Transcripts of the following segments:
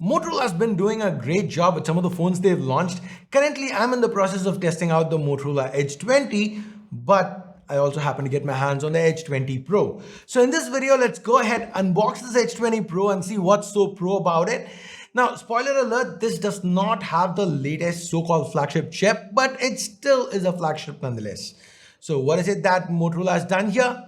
Motorola has been doing a great job with some of the phones they've launched. Currently, I'm in the process of testing out the Motorola Edge 20, but I also happen to get my hands on the Edge 20 Pro. So in this video, let's go ahead, unbox this Edge 20 Pro and see what's so pro about it. Now, spoiler alert, this does not have the latest so-called flagship chip, but it still is a flagship nonetheless. So what is it that Motorola has done here?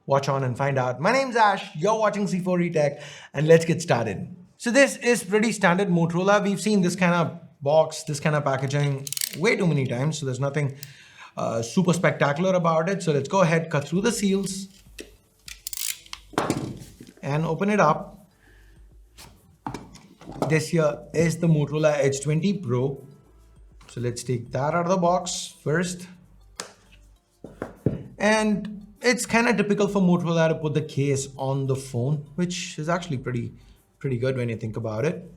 Watch on and find out. My name's Ash, you're watching C4 Retech, and let's get started. So this is pretty standard Motorola. We've seen this kind of box, this kind of packaging way too many times, so there's nothing super spectacular about it. So let's go ahead, cut through the seals and open it up. This here is the Motorola Edge 20 Pro. So let's take that out of the box first. And it's kind of typical for Motorola to put the case on the phone, which is actually pretty good when you think about it.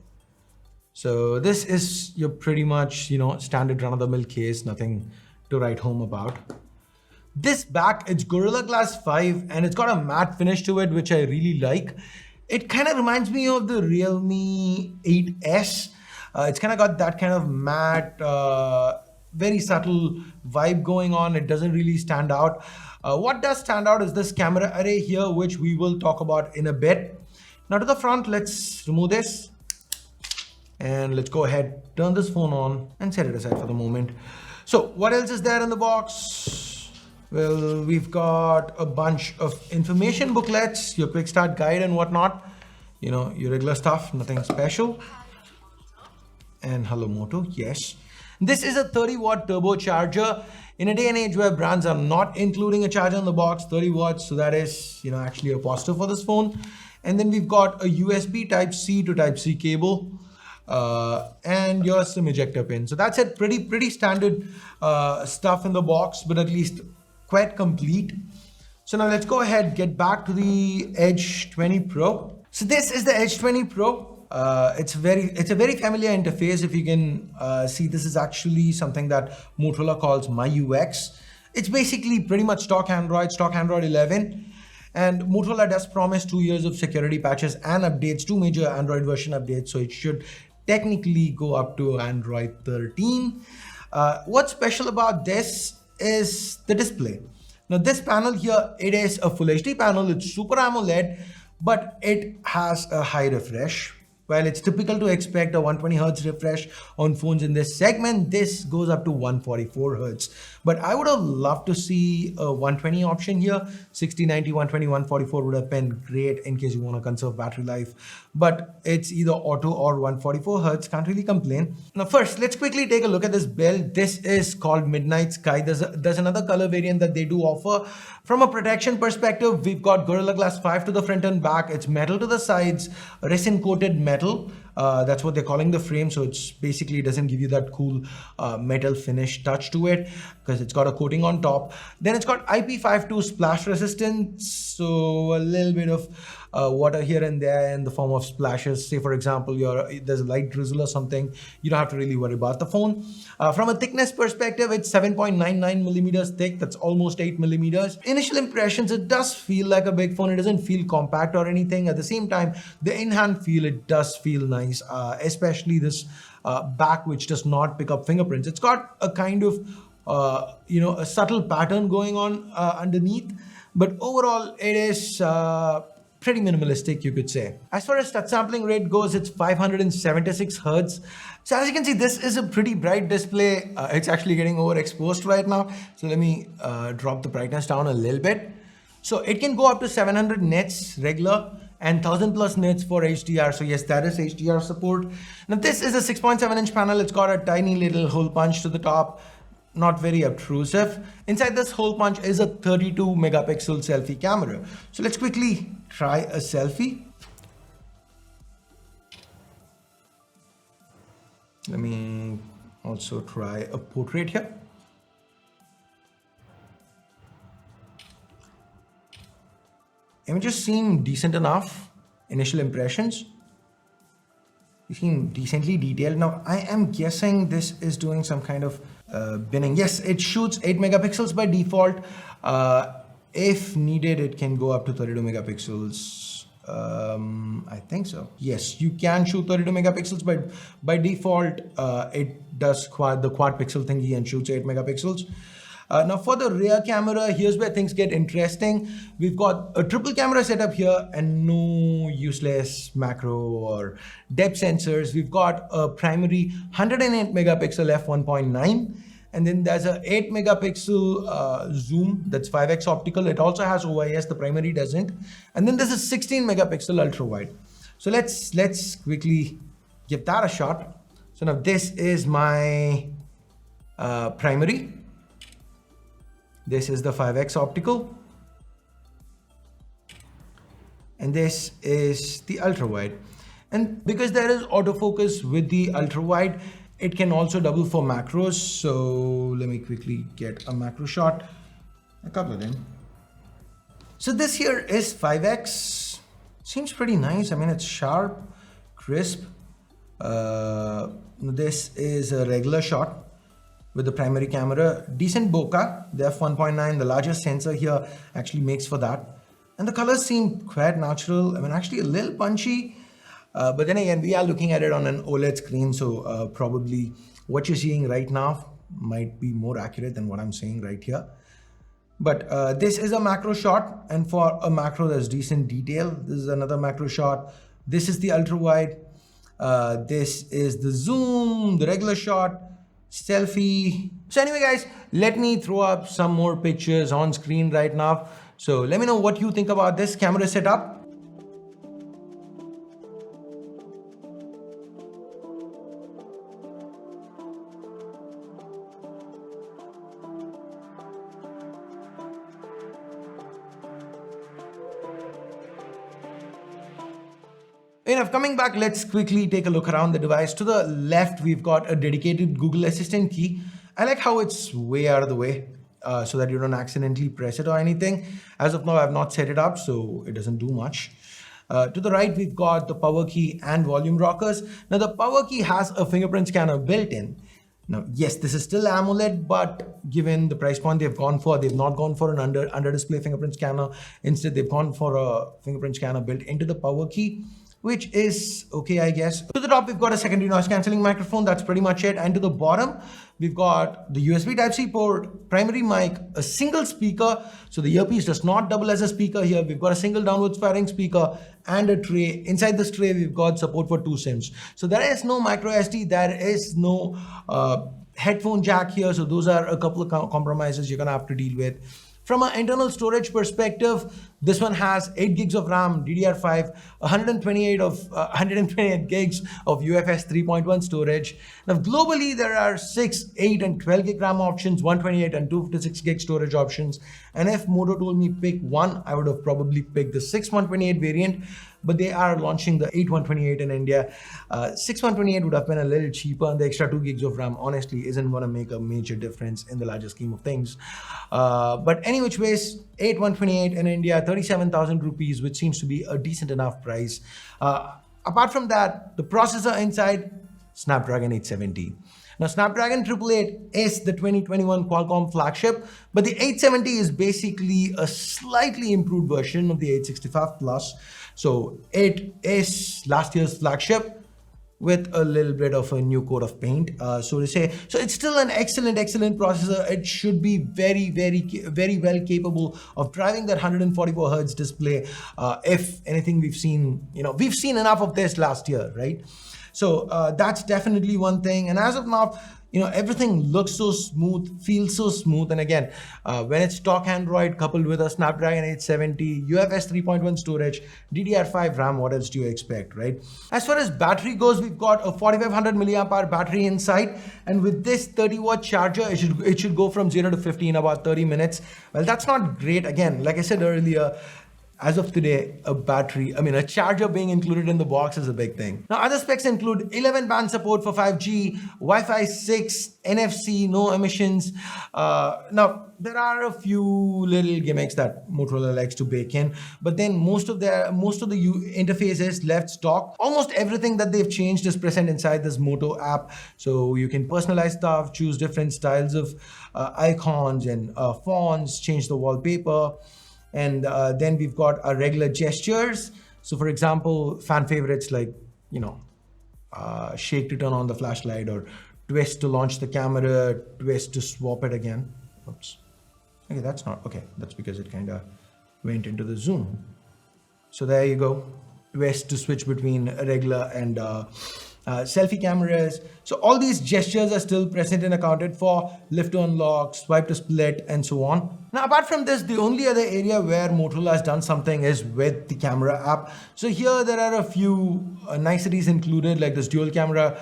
So this is your pretty much, standard run-of-the-mill case, nothing to write home about. This back, it's Gorilla Glass 5 and it's got a matte finish to it, which I really like. It kind of reminds me of the Realme 8S. It's kind of got that kind of matte, very subtle vibe going on. It doesn't really stand out. What does stand out is this camera array here, which we will talk about in a bit. Now to the front, let's remove this and let's go ahead, turn this phone on and set it aside for the moment. So what else is there in the box? Well, we've got a bunch of information booklets, your quick start guide and whatnot. Your regular stuff, nothing special. And hello Moto, yes. This is a 30-watt turbocharger. In a day and age where brands are not including a charger in the box, 30 watts, so that is, actually a positive for this phone. And then we've got a USB Type-C to Type-C cable and your SIM ejector pin. So that's it, pretty standard stuff in the box, but at least quite complete. So now let's go ahead, get back to the Edge 20 Pro. So this is the Edge 20 Pro. It's a very familiar interface. If you can see, this is actually something that Motorola calls MyUX. It's basically pretty much stock Android 11. And Motorola does promise 2 years of security patches and updates, 2 major Android version updates. So it should technically go up to Android 13. What's special about this is the display. Now this panel here, it is a Full HD panel. It's Super AMOLED, but it has a high refresh. While it's typical to expect a 120 Hz refresh on phones in this segment, this goes up to 144 Hz. But I would have loved to see a 120 option here. 60, 90, 120, 144 would have been great in case you want to conserve battery life. But it's either auto or 144 Hz, can't really complain. Now first, let's quickly take a look at this build. This is called Midnight Sky. There's another color variant that they do offer. From a protection perspective, we've got Gorilla Glass 5 to the front and back. It's metal to the sides, resin coated metal. That's what they're calling the frame. So it's basically doesn't give you that cool metal finish touch to it because it's got a coating on top. Then it's got IP52 splash resistance. So a little bit of water here and there in the form of splashes. Say for example, there's a light drizzle or something, you don't have to really worry about the phone. From a thickness perspective, it's 7.99 millimeters thick. That's almost 8 millimeters. Initial impressions, it does feel like a big phone. It doesn't feel compact or anything. At the same time, the in-hand feel, it does feel nice, especially this back, which does not pick up fingerprints. It's got a kind of a subtle pattern going on underneath, but overall it is pretty minimalistic, you could say. As far as touch sampling rate goes, it's 576 Hertz. So as you can see, this is a pretty bright display. It's actually getting overexposed right now. So let me drop the brightness down a little bit. So it can go up to 700 nits regular and 1000 plus nits for HDR. So yes, that is HDR support. Now this is a 6.7 inch panel. It's got a tiny little hole punch to the top. Not very obtrusive. Inside this hole punch is a 32 megapixel selfie camera. So let's quickly try a selfie. Let me also try a portrait here. Images seem decent enough. Initial impressions. You seem decently detailed. Now, I am guessing this is doing some kind of binning. Yes, it shoots 8 megapixels by default. If needed, it can go up to 32 megapixels I think so. Yes, you can shoot 32 megapixels, but by default, it does the quad pixel thingy and shoots 8 megapixels. Now for the rear camera, here's where things get interesting. We've got a triple camera setup here and no useless macro or depth sensors. We've got a primary 108 megapixel f1.9. And then there's a 8 megapixel zoom that's 5x optical. It also has OIS, the primary doesn't. And then there's a 16 megapixel ultra wide. So let's quickly give that a shot. So now this is my primary. This is the 5x optical. And this is the ultra wide. And because there is autofocus with the ultra wide, it can also double for macros. So let me quickly get a macro shot, a couple of them. So this here is 5x. Seems pretty nice. I mean, it's sharp, crisp. This is a regular shot with the primary camera. Decent bokeh, the f1.9, the largest sensor here actually makes for that. And the colors seem quite natural. I mean, actually a little punchy. But then again, we are looking at it on an OLED screen, so probably what you're seeing right now might be more accurate than what I'm saying right here. But this is a macro shot, and for a macro, there's decent detail. This is another macro shot. This is the ultra wide. This is the zoom, the regular shot, selfie. So anyway, guys, let me throw up some more pictures on screen right now. So let me know what you think about this camera setup. Enough, coming back, let's quickly take a look around the device. To the left, we've got a dedicated Google Assistant key. I like how it's way out of the way so that you don't accidentally press it or anything. As of now, I've not set it up, so it doesn't do much. To the right, we've got the power key and volume rockers. Now, the power key has a fingerprint scanner built in. Now, yes, this is still AMOLED, but given the price point they've gone for, they've not gone for an under display fingerprint scanner. Instead, they've gone for a fingerprint scanner built into the power key, which is okay, I guess. To the top, we've got a secondary noise cancelling microphone. That's pretty much it. And to the bottom, we've got the USB Type-C port, primary mic, a single speaker. So the earpiece does not double as a speaker here. We've got a single downwards firing speaker and a tray. Inside this tray, we've got support for 2 SIMs. So there is no micro SD. There is no headphone jack here. So those are a couple of compromises you're gonna have to deal with. From an internal storage perspective, this one has 8 gigs of RAM, DDR5, 128 gigs of UFS 3.1 storage. Now, globally, there are 6, 8, and 12 gig RAM options, 128 and 256 gig storage options. And if Moto told me pick one, I would have probably picked the 6128 variant, but they are launching the 8128 in India. 6128 would have been a little cheaper, and the extra 2 gigs of RAM honestly isn't going to make a major difference in the larger scheme of things. But any which ways, 8128 in India, 37,000 rupees, which seems to be a decent enough price. Apart from that, the processor inside, Snapdragon 870. Now, Snapdragon 888 is the 2021 Qualcomm flagship, but the 870 is basically a slightly improved version of the 865 Plus. So it is last year's flagship with a little bit of a new coat of paint, so to say. So it's still an excellent processor. It should be very well capable of driving that 144 Hertz display. If anything, we've seen enough of this last year, right? So that's definitely one thing. And as of now, everything looks so smooth, feels so smooth. And again, when it's stock Android coupled with a Snapdragon 870, UFS 3.1 storage, DDR5 RAM, what else do you expect, right? As far as battery goes, we've got a 4500 milliamp hour battery inside. And with this 30-watt charger, it should go from 0 to 50 in about 30 minutes. Well, that's not great. Again, like I said earlier, as of today, a charger being included in the box is a big thing. Now, other specs include 11 band support for 5G, Wi-Fi 6, NFC, no emissions. Now, there are a few little gimmicks that Motorola likes to bake in, but then most of the interface is left stock. Almost everything that they've changed is present inside this Moto app. So you can personalize stuff, choose different styles of icons and fonts, change the wallpaper. And then we've got our regular gestures. So for example, fan favorites like, shake to turn on the flashlight, or twist to launch the camera, twist to swap it again. Oops. Okay, that's not, okay, that's because it kind of went into the zoom. So there you go. Twist to switch between regular and selfie cameras. So all these gestures are still present and accounted for. Lift to unlock, swipe to split, and so on. Now, apart from this, the only other area where Motorola has done something is with the camera app. So here there are a few niceties included, like this dual camera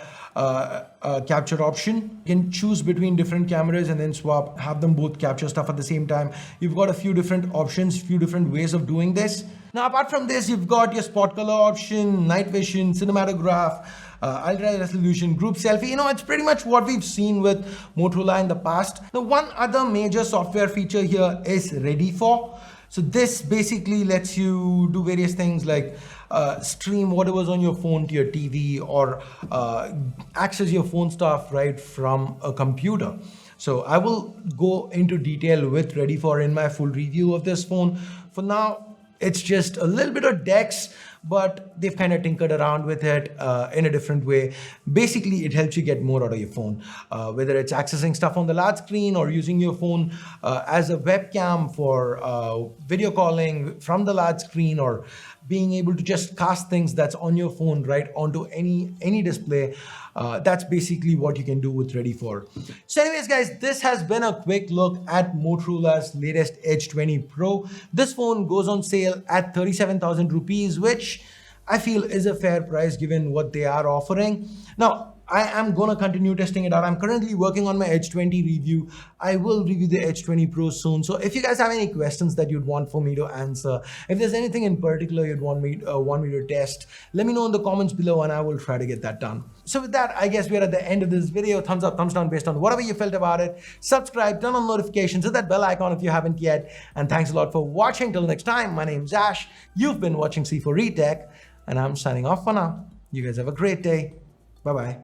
capture option. You can choose between different cameras and then swap, have them both capture stuff at the same time. You've got a few different options, few different ways of doing this. Now, apart from this, you've got your spot color option, night vision, cinematograph, ultra resolution, group selfie. It's pretty much what we've seen with Motorola in the past. The one other major software feature here is Ready For. So this basically lets you do various things like stream whatever's on your phone to your TV, or access your phone stuff right from a computer. So I will go into detail with Ready For in my full review of this phone. For now, it's just a little bit of DeX, but they've kind of tinkered around with it in a different way. Basically, it helps you get more out of your phone, whether it's accessing stuff on the large screen or using your phone as a webcam for video calling from the large screen, or being able to just cast things that's on your phone right onto any display. That's basically what you can do with Ready For. So anyways, guys, this has been a quick look at Motorola's latest Edge 20 Pro. This phone goes on sale at 37,000 rupees, which I feel is a fair price given what they are offering. Now, I am going to continue testing it out. I'm currently working on my Edge 20 review. I will review the Edge 20 Pro soon. So if you guys have any questions that you'd want for me to answer, if there's anything in particular you'd want me to test, let me know in the comments below and I will try to get that done. So with that, I guess we're at the end of this video. Thumbs up, thumbs down based on whatever you felt about it. Subscribe, turn on notifications, hit that bell icon if you haven't yet. And thanks a lot for watching. Till next time, my name's Ash. You've been watching C4E Tech, and I'm signing off for now. You guys have a great day. Bye-bye.